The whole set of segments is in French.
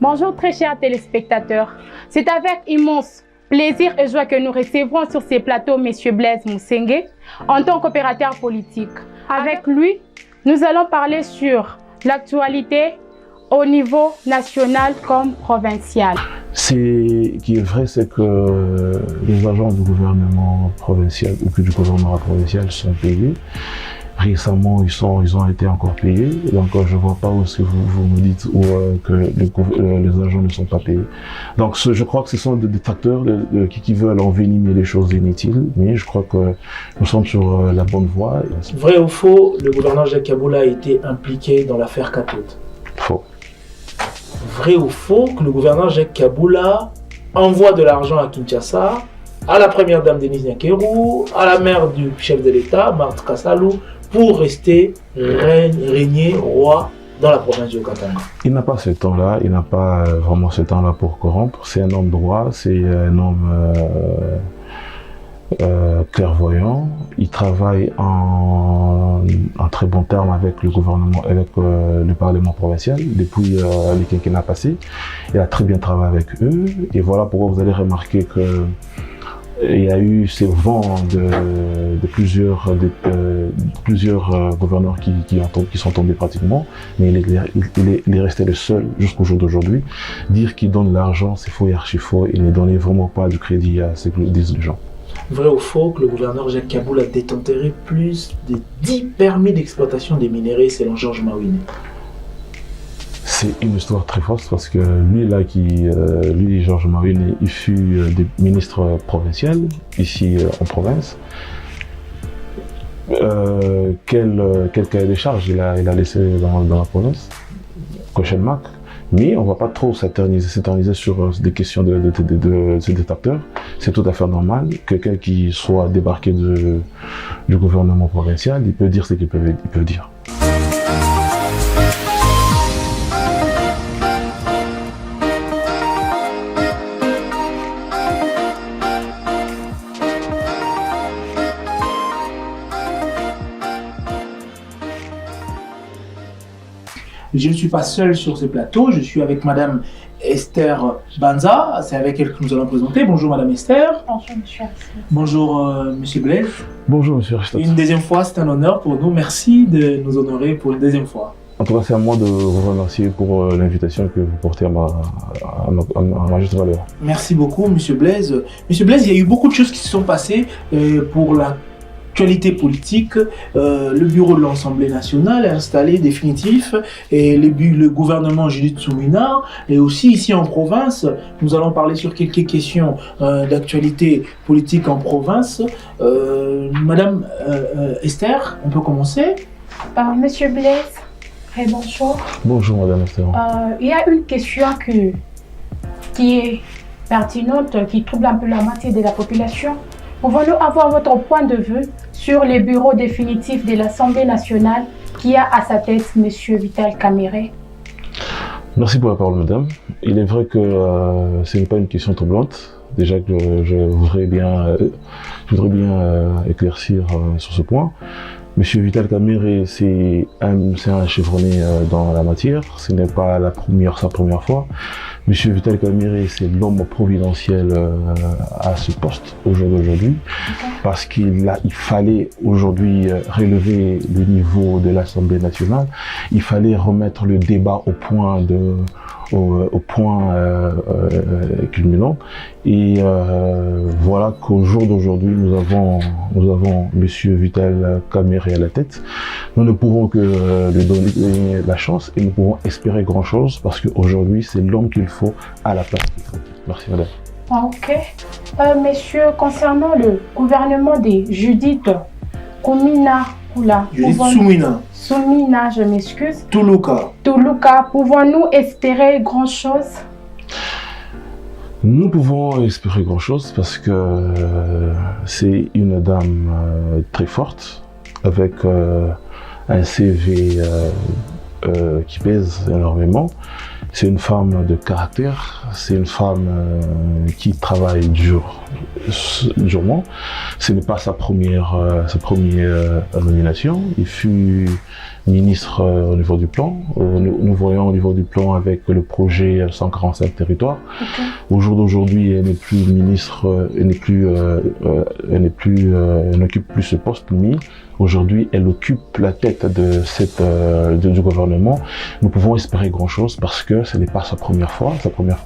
Bonjour très chers téléspectateurs. C'est avec immense plaisir et joie que nous recevrons sur ces plateaux M. Blaise Mousengue en tant qu'opérateur politique. Avec lui, nous allons parler sur l'actualité au niveau national comme provincial. Ce qui est vrai, c'est que les agents du gouvernement provincial ou que du gouvernement provincial sont payés. Récemment, ils ont été encore payés. Donc, je ne vois pas où si vous me dites que les agents ne sont pas payés. Donc, je crois que ce sont des facteurs qui veulent envenimer les choses inutiles. Mais je crois que nous sommes sur la bonne voie. Vrai ou faux, le gouverneur Jacques Kaboula a été impliqué dans l'affaire Cathode? Faux. Vrai ou faux que le gouverneur Jacques Kaboula envoie de l'argent à Kinshasa, à la première dame Denise Nyakeru, à la mère du chef de l'État, Marthe Kassalou, pour rester régner roi dans la province du Katanga? Il n'a pas ce temps-là, il n'a pas vraiment ce temps-là pour corrompre. C'est un homme droit, c'est un homme clairvoyant. Il travaille en très bon terme avec le gouvernement, avec le Parlement provincial depuis le quinquennat passé. Il a très bien travaillé avec eux. Et voilà pourquoi vous allez remarquer que il y a eu ces vents de plusieurs gouverneurs qui sont tombés pratiquement, mais il est resté le seul jusqu'au jour d'aujourd'hui. Dire qu'il donne l'argent, c'est faux et archi faux. Il ne donnait vraiment pas du crédit à ce que disent les gens. Vrai ou faux que le gouverneur Jacques Kaboula a détenté plus de 10 permis d'exploitation des minéraux selon Georges Mawine? C'est une histoire très forte parce que lui, Georges Mawine, il fut des ministres provinciaux ici en province. Quel cahier des charges il a laissé dans la province? Prochainement. Mais on ne va pas trop s'éterniser sur des questions de ces détracteurs. C'est tout à fait normal. Quelqu'un qui soit débarqué du gouvernement provincial, il peut dire ce qu'il peut dire. Je ne suis pas seul sur ce plateau, je suis avec Madame Esther Banza, c'est avec elle que nous allons présenter. Bonjour Madame Esther. Bonjour Monsieur Aristote. Bonjour Monsieur Blaise. Bonjour Monsieur Aristote. Une deuxième fois, c'est un honneur pour nous. Merci de nous honorer pour une deuxième fois. En tout cas, c'est à moi de vous remercier pour l'invitation que vous portez à ma juste valeur. Merci beaucoup Monsieur Blaise. Monsieur Blaise, il y a eu beaucoup de choses qui se sont passées pour l'actualité politique. Le bureau de l'Assemblée nationale est installé définitif et le gouvernement Judith Soumina, et aussi ici en province, nous allons parler sur quelques questions d'actualité politique en province. Madame Esther, on peut commencer? Monsieur Blaise, bonjour. Bonjour Madame Esther. Il y a une question qui est pertinente, qui trouble un peu la moitié de la population. Pouvons-nous avoir votre point de vue sur les bureaux définitifs de l'Assemblée nationale qui a à sa tête M. Vital Kamerhe? Merci pour la parole, madame. Il est vrai que ce n'est pas une question troublante. Déjà que je voudrais bien éclaircir sur ce point. Monsieur Vital Kamerhe, c'est un chevronné dans la matière. Ce n'est pas sa première fois. Monsieur Vital Kamerhe, c'est l'homme providentiel à ce poste au jour d'aujourd'hui, parce qu'il fallait aujourd'hui relever le niveau de l'Assemblée nationale. Il fallait remettre le débat au point culminant. Et voilà qu'au jour d'aujourd'hui, nous avons Monsieur Vital Kamerhe à la tête. Nous ne pouvons que lui donner la chance et nous pouvons espérer grand chose parce qu'aujourd'hui, c'est l'homme qu'il faut à la place qu'il faut. Merci madame. Ok. Messieurs, concernant le gouvernement de Judith Soumina, Soumina, je m'excuse. Toulouka, pouvons-nous espérer grand chose? Nous pouvons espérer grand chose parce que c'est une dame très forte avec un CV qui pèse énormément. C'est une femme de caractère, c'est une femme qui travaille durement. Ce n'est pas sa première nomination. Il fut ministre au niveau du plan. Nous voyons au niveau du plan avec le projet 145 territoires. Okay. Au jour d'aujourd'hui, elle n'est plus ministre, elle n'occupe plus ce poste, mais aujourd'hui, elle occupe la tête du gouvernement. Nous pouvons espérer grand-chose parce que ce n'est pas sa première fois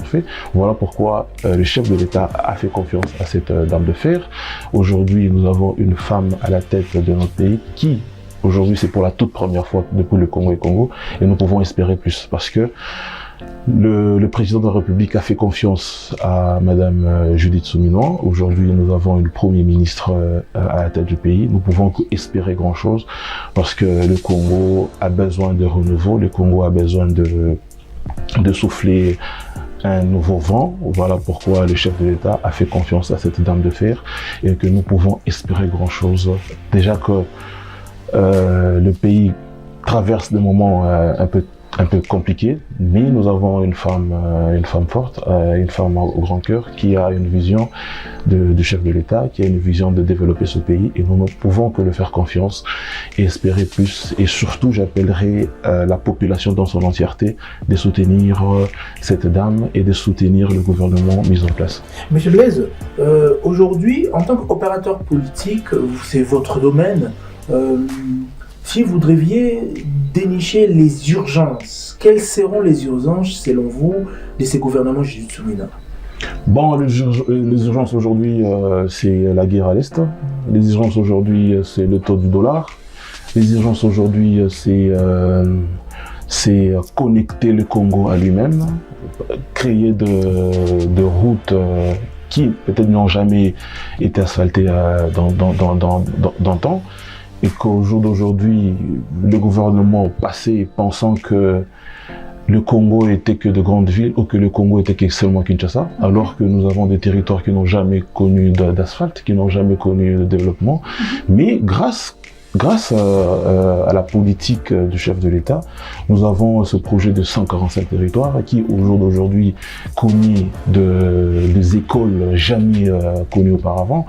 fait. Voilà pourquoi le chef de l'État a fait confiance à cette dame de fer. Aujourd'hui, nous avons une femme à la tête de notre pays qui, aujourd'hui, c'est pour la toute première fois depuis le Congo, et nous pouvons espérer plus parce que le président de la République a fait confiance à Madame Judith Suminwa. Aujourd'hui, nous avons une première ministre à la tête du pays. Nous pouvons espérer grand-chose parce que le Congo a besoin de renouveau. Le Congo a besoin de souffler un nouveau vent. Voilà pourquoi le chef de l'État a fait confiance à cette dame de fer et que nous pouvons espérer grand-chose. Déjà que le pays traverse des moments un peu compliqués, mais nous avons une femme forte, une femme au grand cœur qui a une vision du chef de l'État, qui a une vision de développer ce pays, et nous ne pouvons que le faire confiance et espérer plus. Et surtout, j'appellerai la population dans son entièreté de soutenir cette dame et de soutenir le gouvernement mis en place. Monsieur Blaise, aujourd'hui, en tant qu'opérateur politique, c'est votre domaine. Si vous deviez dénicher les urgences, quelles seront les urgences, selon vous, de ces gouvernements Judith Suminwa? Bon, les urgences aujourd'hui, c'est la guerre à l'Est. Les urgences aujourd'hui, c'est le taux du dollar. Les urgences aujourd'hui, c'est connecter le Congo à lui-même, créer de routes qui peut-être n'ont jamais été asphaltées dans le temps. Et qu'au jour d'aujourd'hui, le gouvernement passé pensant que le Congo était que de grandes villes ou que le Congo était que seulement Kinshasa, alors que nous avons des territoires qui n'ont jamais connu d'asphalte, qui n'ont jamais connu de développement. Mais grâce à la politique du chef de l'État, nous avons ce projet de 145 territoires qui, au jour d'aujourd'hui, connaît des écoles jamais connues auparavant.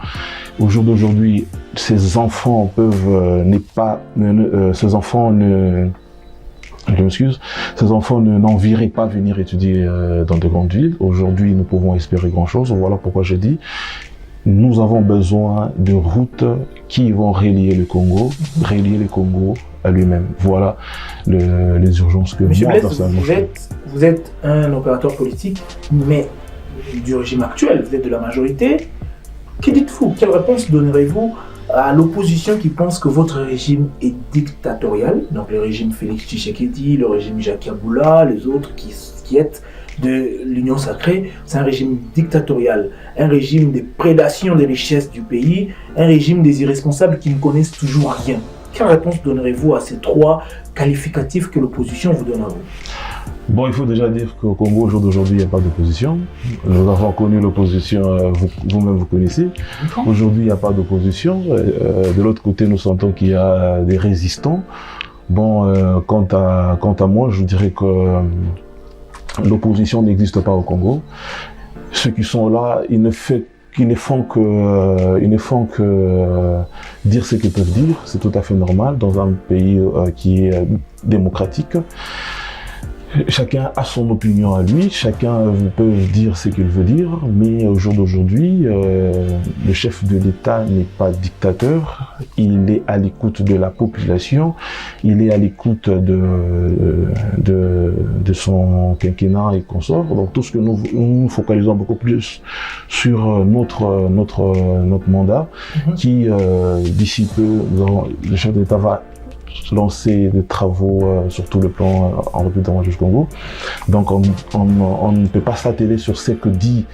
Au jour d'aujourd'hui, ces enfants n'enviraient pas venir étudier dans de grandes villes. Aujourd'hui, nous pouvons espérer grand-chose. Voilà pourquoi je dis, nous avons besoin de routes qui vont relier le Congo à lui-même. Voilà les urgences que Monsieur Blaise, vous êtes un opérateur politique, mais du régime actuel, vous êtes de la majorité. Que dites-vous? Quelle réponse donnerez-vous à l'opposition qui pense que votre régime est dictatorial, donc le régime Félix Tshisekedi, le régime Jacques Kabila, les autres qui êtes de l'Union sacrée, c'est un régime dictatorial, un régime de prédation des richesses du pays, un régime des irresponsables qui ne connaissent toujours rien. Quelle réponse donnerez-vous à ces trois qualificatifs que l'opposition vous donne à vous? Bon, il faut déjà dire qu'au Congo, au jour d'aujourd'hui, il n'y a pas d'opposition. Nous avons connu l'opposition, vous-même vous connaissez. Aujourd'hui, il n'y a pas d'opposition. De l'autre côté, nous sentons qu'il y a des résistants. Bon, quant à moi, je dirais que l'opposition n'existe pas au Congo. Ceux qui sont là, ils ne font que dire ce qu'ils peuvent dire. C'est tout à fait normal dans un pays qui est démocratique. Chacun a son opinion à lui, chacun peut dire ce qu'il veut dire, mais au jour d'aujourd'hui, le chef de l'État n'est pas dictateur, il est à l'écoute de la population, il est à l'écoute de son quinquennat et consorts. Donc tout ce que nous focalisons beaucoup plus sur notre mandat, qui d'ici peu, le chef de l'État va lancer des travaux sur tout le plan en République démocratique du Congo. Donc on ne peut pas s'atteler sur ce que dit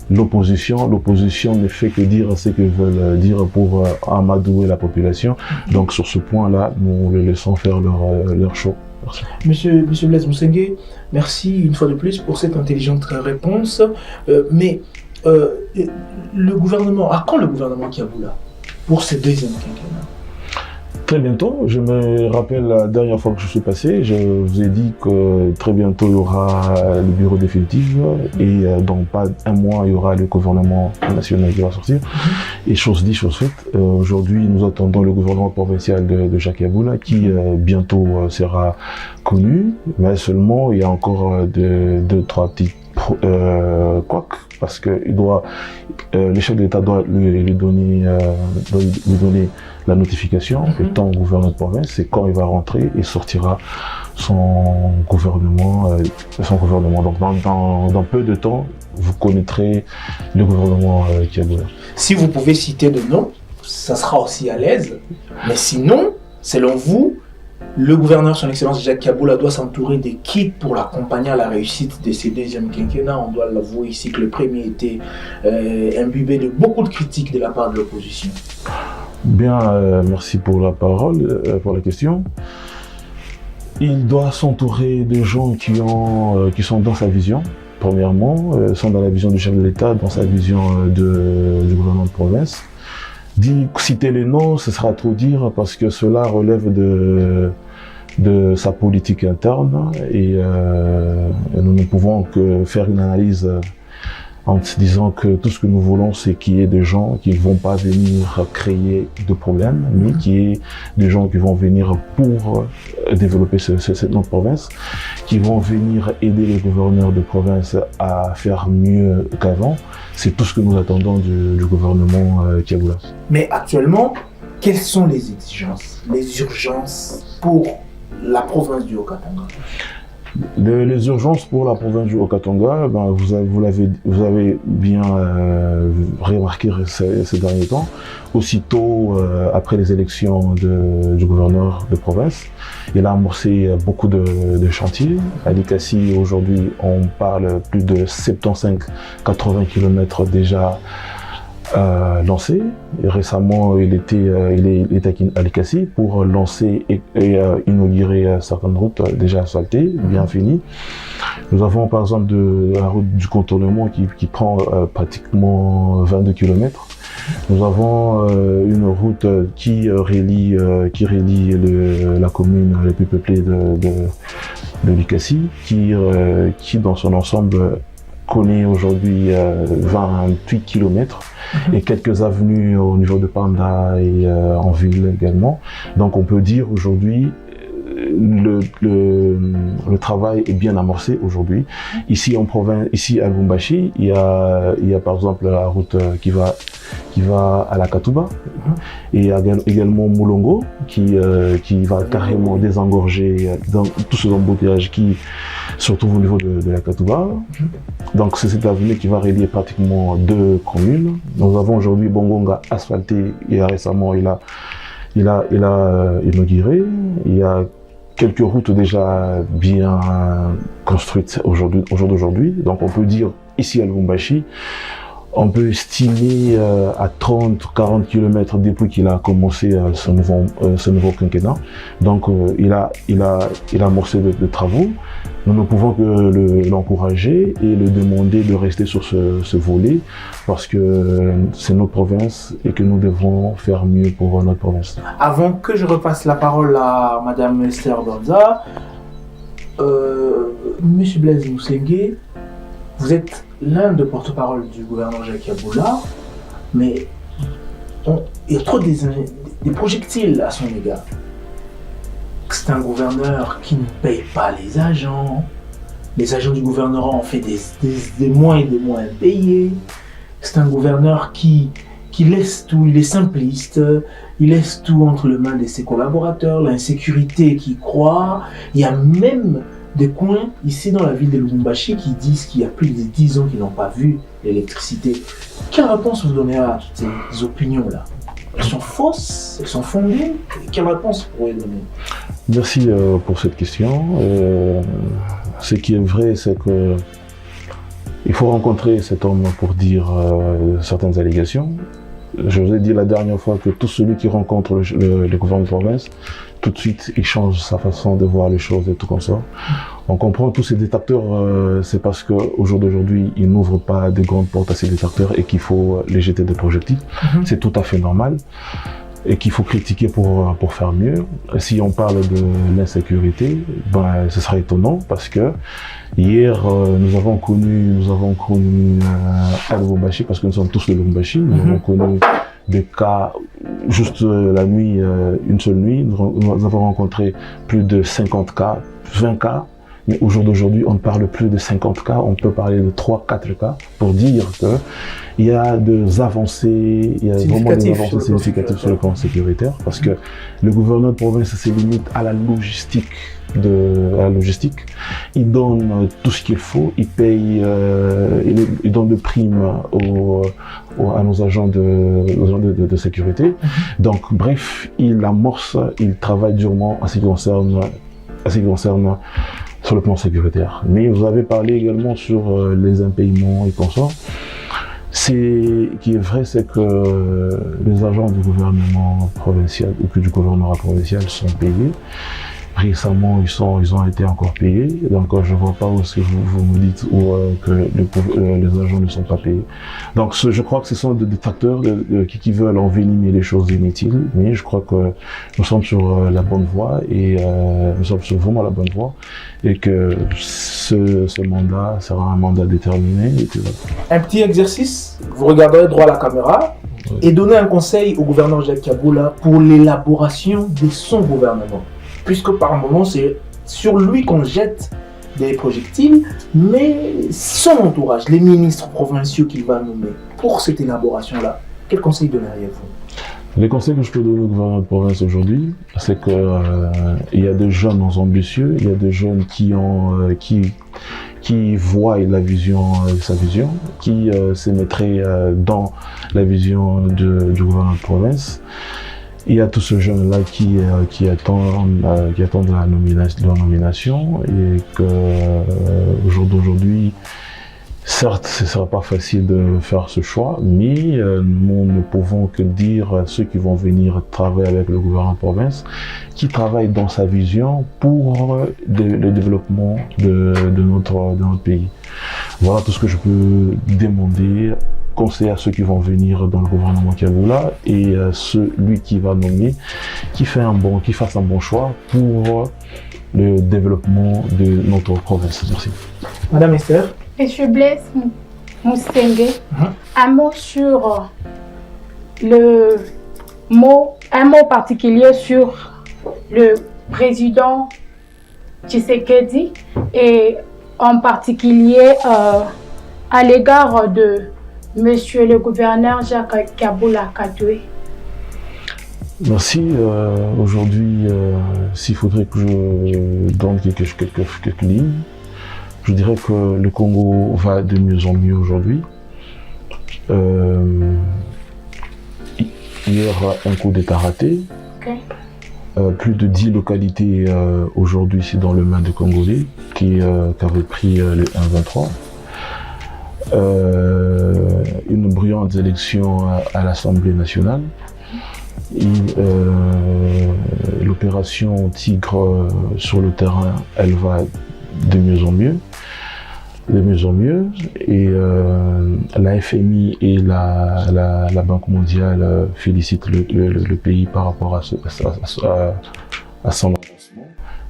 l'opposition. L'opposition ne fait que dire ce qu'ils veulent dire pour amadouer la population. Donc sur ce point-là, nous les laissons faire leur show. Merci. Monsieur Blaise Musengue, merci une fois de plus pour cette intelligente réponse. Mais le gouvernement, à quand le gouvernement Kabila pour ce deuxième quinquennat? Très bientôt, je me rappelle la dernière fois que je suis passé, je vous ai dit que très bientôt il y aura le bureau définitif et dans pas un mois il y aura le gouvernement national qui va sortir. Et chose dit, chose faite, aujourd'hui nous attendons le gouvernement provincial de Jacques Yeboula qui bientôt sera connu, mais seulement il y a encore deux, trois petits couacs parce que le chef de l'État doit lui donner la notification étant gouverneur de province, c'est quand il va rentrer et sortira son gouvernement. Donc dans peu de temps, vous connaîtrez le gouvernement qui a besoin. Si vous pouvez citer de noms, ça sera aussi à l'aise. Mais sinon, selon vous, le gouverneur, son Excellence Jacques Yeboula, doit s'entourer des kits pour l'accompagner à la réussite de ses deuxièmes quinquennats. On doit l'avouer ici que le premier était imbibé de beaucoup de critiques de la part de l'opposition. Bien, merci pour la parole, pour la question. Il doit s'entourer de gens qui sont dans sa vision, premièrement, sont dans la vision du chef de l'État, dans sa vision du gouvernement de province. Citer les noms, ce sera trop dire parce que cela relève de sa politique interne et nous ne pouvons que faire une analyse en se disant que tout ce que nous voulons, c'est qu'il y ait des gens qui ne vont pas venir créer de problèmes, mais qu'il y ait des gens qui vont venir pour développer notre province, qui vont venir aider les gouverneurs de province à faire mieux qu'avant. C'est tout ce que nous attendons du gouvernement Yeboula. Mais actuellement, quelles sont les exigences, les urgences pour la province du Haut-Katanga? Les urgences pour la province du Haut-Katanga, vous avez bien remarqué ces derniers temps. Aussitôt après les élections du gouverneur de province, il a amorcé beaucoup de chantiers. À Likasi, aujourd'hui, on parle plus de 75-80 km déjà lancé. Et récemment, il était à Likasi pour lancer et inaugurer certaines routes déjà asphaltées, bien finies. Nous avons par exemple la route du contournement qui prend pratiquement 22 km. Nous avons une route qui relie la commune la plus peuplée de Likasi, qui dans son ensemble connaît aujourd'hui 28 km et quelques avenues au niveau de Panda et en ville également. Donc on peut dire aujourd'hui le travail est bien amorcé aujourd'hui. Ici en province, ici à Lubumbashi, il y a par exemple la route qui va à la Katouba et il y a également Moulongo qui va carrément désengorger dans tous ces embouteillages qui se retrouvent au niveau de la Katouba. Donc c'est cette avenue qui va relier pratiquement deux communes. Nous avons aujourd'hui Bongonga asphalté et récemment il a inauguré. Il y a quelques routes déjà bien construites au jour d'aujourd'hui. Donc on peut dire ici à Lubumbashi, on peut estimer à 30-40 km depuis qu'il a commencé ce nouveau quinquennat. Donc il a amorcé de travaux. Nous ne pouvons que l'encourager et le demander de rester sur ce volet parce que c'est notre province et que nous devons faire mieux pour notre province. Avant que je repasse la parole à Madame Esther Donza, Monsieur Blaise Mousengue, vous êtes l'un des porte-parole du gouverneur Jacques Yeboula, mais il y a trop des projectiles à son égard. C'est un gouverneur qui ne paye pas les agents. Les agents du gouvernorat ont fait des mois et des mois impayés. C'est un gouverneur qui laisse tout, il est simpliste, il laisse tout entre les mains de ses collaborateurs, l'insécurité qui croît. Il y a même des coins ici dans la ville de Lubumbashi qui disent qu'il y a plus de 10 ans qu'ils n'ont pas vu l'électricité. Quelle réponse vous donnez à toutes ces opinions-là? Elles sont fausses? Elles sont fondées? Quelle réponse vous pourriez donner? Merci pour cette question. Ce qui est vrai, c'est que il faut rencontrer cet homme pour dire certaines allégations. Je vous ai dit la dernière fois que tout celui qui rencontre le gouvernement de province, tout de suite, il change sa façon de voir les choses et tout comme ça. On comprend tous ces détracteurs, c'est parce qu'au jour d'aujourd'hui, ils n'ouvrent pas de grandes portes à ces détracteurs et qu'il faut les jeter des projectiles. C'est tout à fait normal. et qu'il faut critiquer pour faire mieux. Si on parle de l'insécurité, ben, ce serait étonnant parce que hier, nous avons connu à Lubumbashi, parce que nous sommes tous de Lubumbashi, nous avons connu des cas, juste la nuit, une seule nuit, nous avons rencontré plus de 50 cas, 20 cas, mais au jour d'aujourd'hui, on ne parle plus de 50 cas, on peut parler de 3-4 cas pour dire que il y a des avancées, il y a vraiment des avancées significatives sur le plan sécuritaire, parce que le gouverneur de province se limite à la logistique. Il donne tout ce qu'il faut, il paye, il donne de primes à nos agents de sécurité. Donc, bref, il amorce, il travaille durement en ce qui concerne sur le plan sécuritaire. Mais vous avez parlé également sur les impayements et consorts. Ce qui est vrai, c'est que les agents du gouvernement provincial ou que du gouvernorat provincial sont payés. Récemment, ils ont été encore payés. Donc, je ne vois pas où est-ce que vous me dites que les agents ne sont pas payés. Donc, je crois que ce sont des facteurs qui veulent envenimer les choses inutiles. Mais je crois que nous sommes sur la bonne voie et nous sommes sur vraiment la bonne voie et que ce mandat sera un mandat déterminé. Et que... Un petit exercice, vous regarderez droit à la caméra et donnez un conseil au gouverneur Jacques Kabula pour l'élaboration de son gouvernement. Puisque par moment, c'est sur lui qu'on jette des projectiles, mais son entourage, les ministres provinciaux qu'il va nommer pour cette élaboration-là, quel conseil donneriez-vous? Les conseils que je peux donner au gouvernement de province aujourd'hui, c'est que il y a des jeunes ambitieux, il y a des jeunes qui voient la vision, sa vision, qui se mettraient dans la vision du gouvernement de province. Il y a tous ces jeunes-là qui attendent leur nomination et qu'au jour d'aujourd'hui, certes, ce ne sera pas facile de faire ce choix, mais nous ne pouvons que dire à ceux qui vont venir travailler avec le gouvernement de province, qui travaillent dans sa vision pour le développement de notre pays. Voilà tout ce que je peux demander, conseiller à ceux qui vont venir dans le gouvernement Kabula et celui qui va nommer, qui fasse un bon choix pour le développement de notre province. Merci. Madame Esther. Monsieur Blaise Musengue, un mot sur un mot particulier sur le président Tshisekedi et en particulier à l'égard de Monsieur le gouverneur Jacques Kabula Katoué. Merci. Aujourd'hui, s'il faudrait que je donne quelques lignes, je dirais que le Congo va de mieux en mieux aujourd'hui. Hier, un coup d'État raté. Okay. Plus de 10 localités aujourd'hui, c'est dans le main des Congolais qui avaient pris le 1-23. Une bruyante élection à l'Assemblée nationale. L'opération Tigre sur le terrain, elle va de mieux en mieux. Et la FMI et la Banque mondiale félicitent le pays par rapport à son avancement.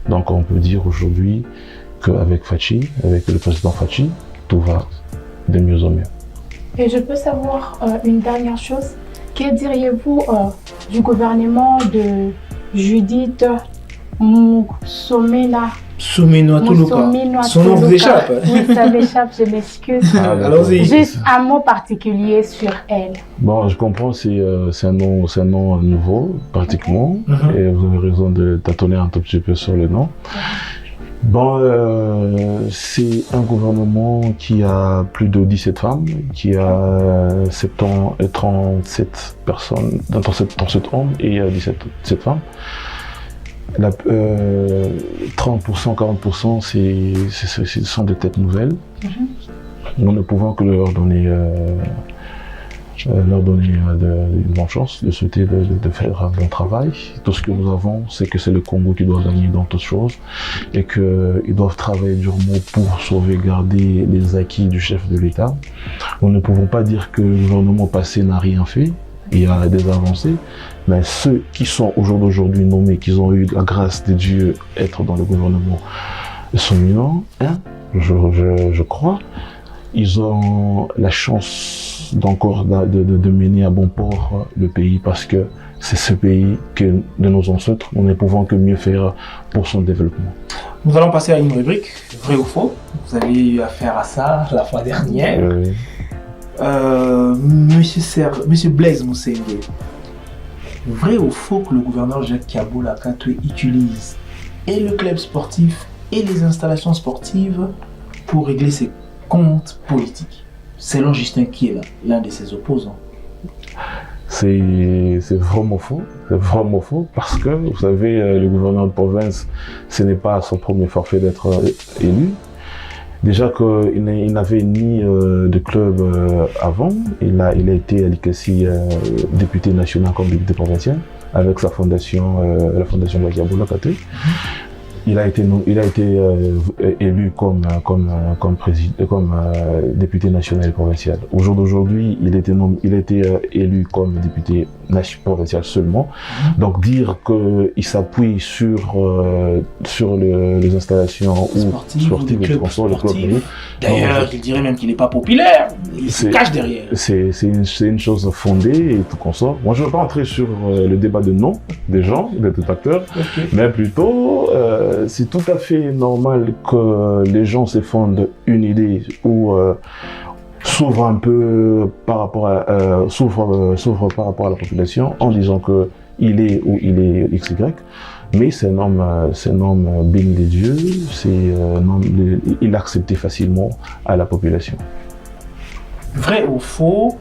Donc on peut dire aujourd'hui qu'avec avec le président Fachi, tout va de mieux en mieux. Et je peux savoir une dernière chose. Que diriez-vous du gouvernement de Judith Moussoumena? Soumeno Atuluka. Son nom vous échappe. Oui, ça m'échappe, je m'excuse. Allons-y. Juste un mot particulier sur elle. Bon, je comprends, c'est un nom nouveau, pratiquement. Et vous avez raison de tâtonner un tout petit peu sur le nom. Bon, c'est un gouvernement qui a plus de 17 femmes, qui a 37 personnes, 37 hommes et 17 femmes. 30%, 40%, ce sont des têtes nouvelles. Nous ne pouvons que leur donner une bonne chance, de souhaiter de faire un bon travail. Tout ce que nous avons, c'est que c'est le Congo qui doit gagner dans toutes choses et qu'ils doivent travailler durement pour sauvegarder les acquis du chef de l'État. Nous ne pouvons pas dire que le gouvernement passé n'a rien fait. il y a des avancées, mais ceux qui sont au jour d'aujourd'hui nommés, qui ont eu la grâce de Dieu être dans le gouvernement, sont vivants, hein, je crois, ils ont la chance d'encore de mener à bon port le pays, parce que c'est ce pays que de nos ancêtres, nous ne pouvons que mieux faire pour son développement. Nous allons passer à une rubrique, vrai ou faux. Vous avez eu affaire à ça la fois dernière. Monsieur Blaise Moussenge, vrai ou faux que le gouverneur Jacques Kaboula Katoué utilise et le club sportif et les installations sportives pour régler ses comptes politiques, selon Justin qui est là, l'un de ses opposants? C'est vraiment faux. C'est vraiment faux parce que, vous savez, le gouverneur de province, ce n'est pas son premier forfait d'être élu. Déjà qu'il n'avait ni de club avant, il a été à l'ICACI député national comme député provincial avec sa fondation, la fondation Jacques Kaboula Katoué. Il a été élu comme député national et provincial. Au jour d'aujourd'hui, il a été élu comme député provincial seulement. Donc dire qu'il s'appuie sur les installations sportives et le club public. D'ailleurs, il dirait même qu'il n'est pas populaire. Il se cache derrière. C'est une chose fondée et tout consort. Moi, je ne veux pas entrer sur le débat de nom des gens, des acteurs, mais plutôt c'est tout à fait normal que les gens se fondent une idée ou s'ouvrent un peu par rapport à s'ouvrent par rapport à la population en disant que il est ou il est XY, mais c'est un homme béni des dieux, il est accepté facilement à la population. Vrai ou faux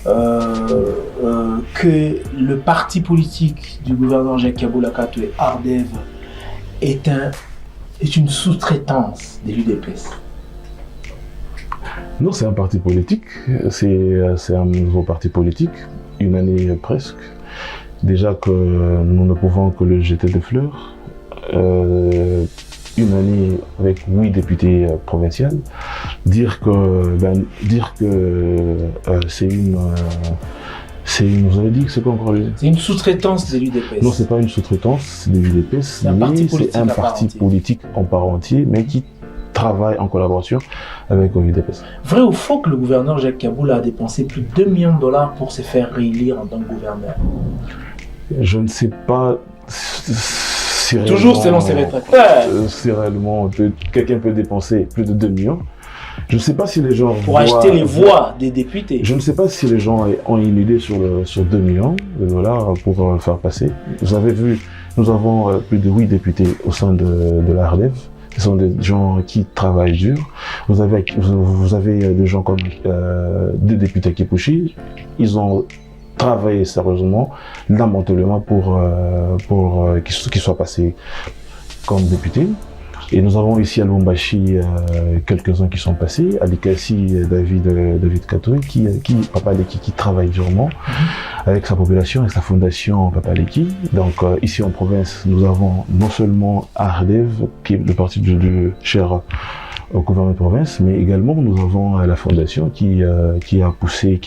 que le parti politique du gouverneur Jacques Kaboula Katoué, Ardev, est une sous-traitance de l'UDPS? Non, c'est un parti politique, c'est un nouveau parti politique, une année presque. Déjà que nous ne pouvons que le jeter des fleurs. Une année avec 8 députés provinciaux. Dire que c'est une... vous avez dit que c'est quoi encore? C'est une sous-traitance de l'UDPS. Non, c'est pas une sous-traitance de l'UDPS, mais c'est un parti politique en part entier, mais qui travaille en collaboration avec l'UDPS. Vrai ou faux que le gouverneur Jacques Kaboula a dépensé plus de 2 millions de dollars pour se faire réélire en tant que gouverneur? Je ne sais pas si toujours selon ses rétracteurs. Si réellement quelqu'un peut dépenser plus de 2 millions. Je ne sais pas si les gens... Pour acheter les voix des députés. Je ne sais pas si les gens ont une idée sur 2 millions de dollars pour faire passer. Vous avez vu, nous avons plus de 8 députés au sein de l'ARDEV. Ce sont des gens qui travaillent dur. Vous avez des gens comme des députés Kipouchi. Ils ont travaillé sérieusement, lamentablement pour qu'ils soient passés comme députés. Et nous avons ici à Lubumbashi quelques-uns qui sont passés, à l'ICACI David Katoué qui travaille durement avec sa population, avec sa fondation Papa Leki. Donc ici en province, nous avons non seulement Ardev, qui est le parti du cher au gouvernement de province, mais également nous avons la fondation qui a poussé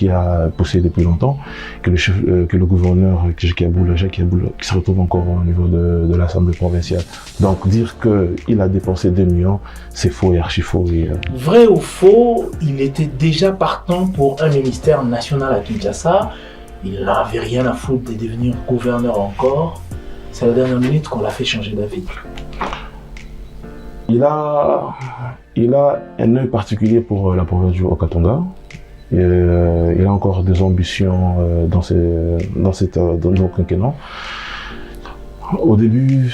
depuis longtemps que le gouverneur Jacques Kaboula qui se retrouve encore au niveau de l'Assemblée provinciale. Donc dire qu'il a dépensé 2 millions, c'est faux et archi faux. Vrai ou faux, il était déjà partant pour un ministère national à Kinshasa. Il n'avait rien à foutre de devenir gouverneur encore. C'est à la dernière minute qu'on l'a fait changer d'avis. Il a un œil particulier pour la province du Haut-Katanga. Il a encore des ambitions dans le quinquennat. Au début,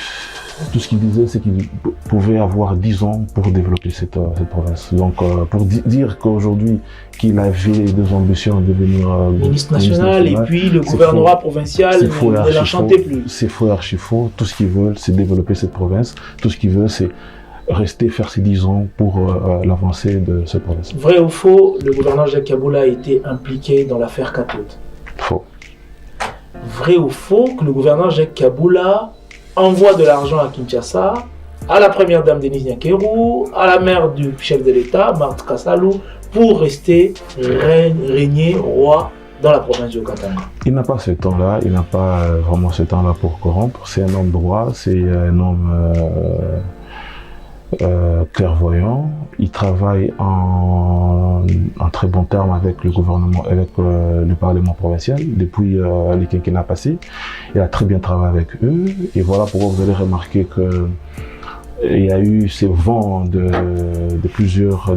tout ce qu'il disait, c'est qu'il pouvait avoir 10 ans pour développer cette province. Donc, pour dire qu'aujourd'hui, qu'il avait des ambitions de devenir ministre national, et puis le gouvernorat provincial ne l'enchantait plus. C'est faux et archi faux. Tout ce qu'ils veulent, c'est développer cette province. Tout ce qu'ils veulent, c'est faire ses 10 ans pour l'avancée de cette province. Vrai ou faux, le gouverneur Jacques Kaboula a été impliqué dans l'affaire Cathode? Faux. Vrai ou faux que le gouverneur Jacques Kaboula envoie de l'argent à Kinshasa, à la première dame Denise Nyakeru, à la mère du chef de l'État, Marthe Kassalou, pour rester régner roi dans la province du Haut-Katanga? Il n'a pas ce temps-là, il n'a pas vraiment ce temps-là pour corrompre. C'est un homme droit, c'est un homme clairvoyant. Il travaille en très bon terme avec le gouvernement, avec le Parlement provincial depuis les quinquennats passés. Il a très bien travaillé avec eux. Et voilà pourquoi vous allez remarquer que il y a eu ces vents de plusieurs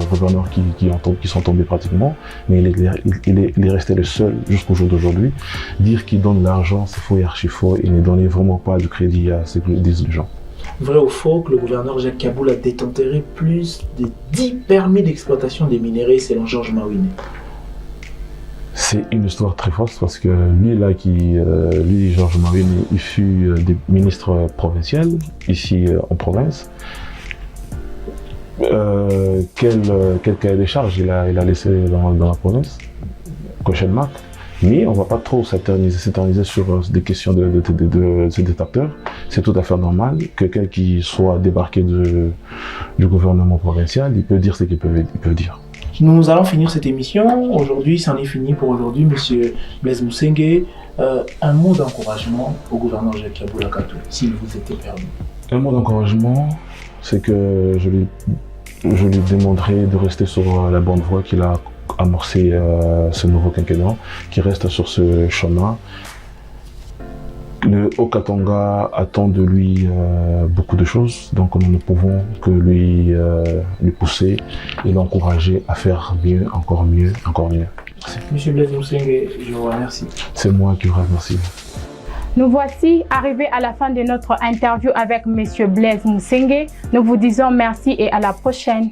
gouverneurs qui sont tombés pratiquement, mais il est resté le seul jusqu'au jour d'aujourd'hui. Dire qu'il donne l'argent, c'est faux et archi faux. Il ne donnait vraiment pas de crédit à ce que disent les gens. Vrai ou faux que le gouverneur Jacques Kaboul a détenté plus de 10 permis d'exploitation des minerais selon Georges Mawine? C'est une histoire très fausse parce que lui, Georges Mawine, il fut ministre provincial ici en province. Quel cahier des charges il a laissé dans la province? Question marque. Mais on ne va pas trop s'éterniser sur des questions de ces détracteurs. C'est tout à fait normal. Quelqu'un qui soit débarqué du gouvernement provincial, il peut dire ce qu'il peut dire. Nous allons finir cette émission. Aujourd'hui, c'en est fini pour aujourd'hui, Monsieur Blaise Mousengue. Un mot d'encouragement au gouverneur Jacques Kaboul Akatou, s'il vous était permis. Un mot d'encouragement, c'est que je lui demanderai de rester sur la bonne voie qu'il a amorcé ce nouveau quinquennat, qui reste sur ce chemin. Le Haut-Katanga attend de lui beaucoup de choses, donc nous ne pouvons que lui pousser et l'encourager à faire mieux, encore mieux, encore mieux. Merci. Monsieur Blaise Mousengue, je vous remercie. C'est moi qui vous remercie. Nous voici arrivés à la fin de notre interview avec Monsieur Blaise Mousengue. Nous vous disons merci et à la prochaine.